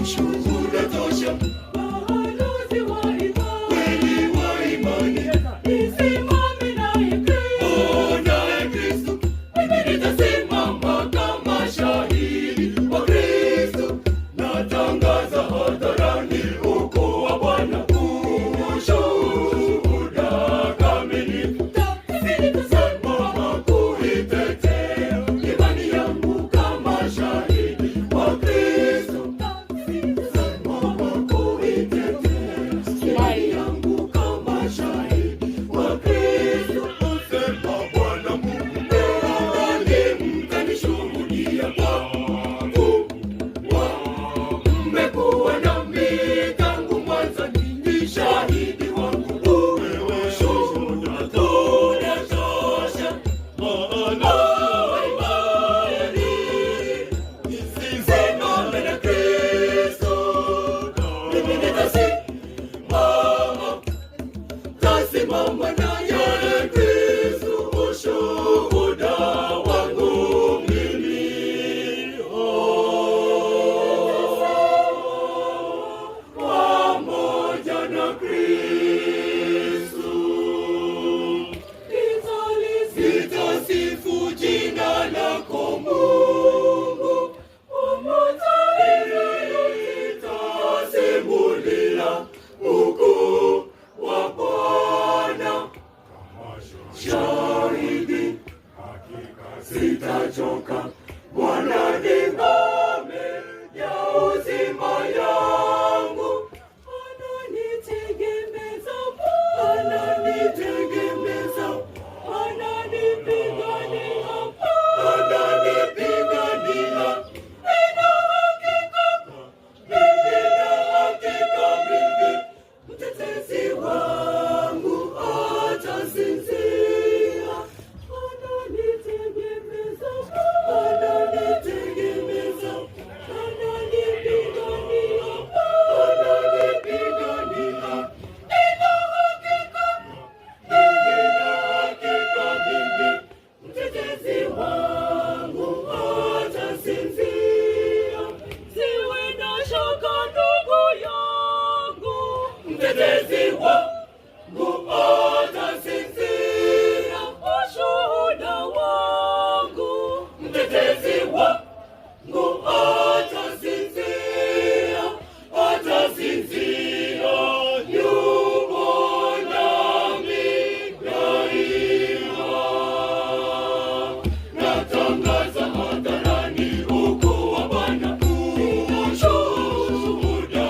ushuhuda tosha, balozi wa imani, kweli wa imani, nisimame naye Kristo. naye Kristo. Mimi nitasimama kama shahidi wa Kristo, natangaza hadharani ukuu wa Bwana, ushuhuda kamilifu. Mimi nitasimama kuitetea imani yangu kama shahidi wa Kristo, nitasimama kuitetea imani yangu kama shahidi wa Kristo. Sema Bwana Mungu, nanyi mtanishuhudia kwangu, mmekuwa nami tangu mwanzo, ni shahidi wangu. Ushuhuda tosha, maana imani nisimame na Kristo. Mimi nitasimama naye Kristo, ushuhuda wangu mimi. Pamoja na Kristo nitasifu jina lako Mungu, nitasimulia ukuu wa Bwana. Shahidi sitachoka, Bwana ni ngome ya uzima yangu. Ananitegemeza, Ananitegemeza, ananipigania, ananipigania. Nina hakika mimi, mtetezi wangu hatasinzia. ananitegemeza, Ananitegemeza, ananipigania, ananipigania. Nina hakika mimi, mtetezi wangu hatasinzia. siwe na shaka ndugu yangu, Mtetezi wangu hatasinzia. ushuhuda wangu, Mtetezi wangu hatasinzia, hatasinzia. Yupo nami daima. Natangaza hadharani ukuu wa Bwana, ushuhuda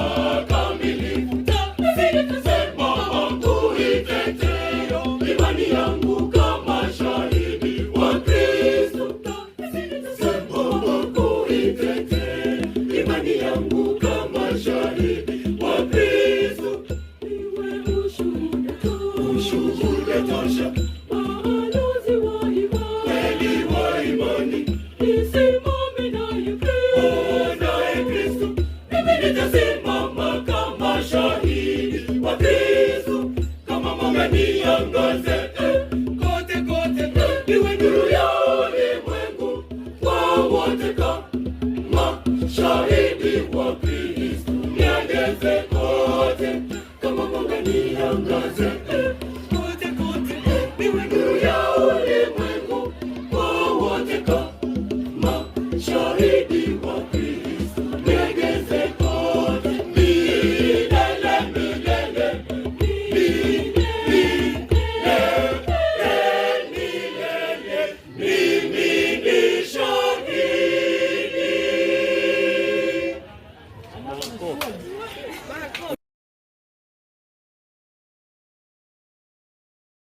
kamilifu. Mimi nitasimama kuitetea imani yangu kama shahidi wa Kristo. Mimi nitasimama kuitetea imani yangu kama shahidi wa Kristo. iwe ushuhuda tosha, Ushuhuda tosha, balozi wa imani, kweli wa imani, nisimame naye Kristo. naye Kristo. Mimi nitasimama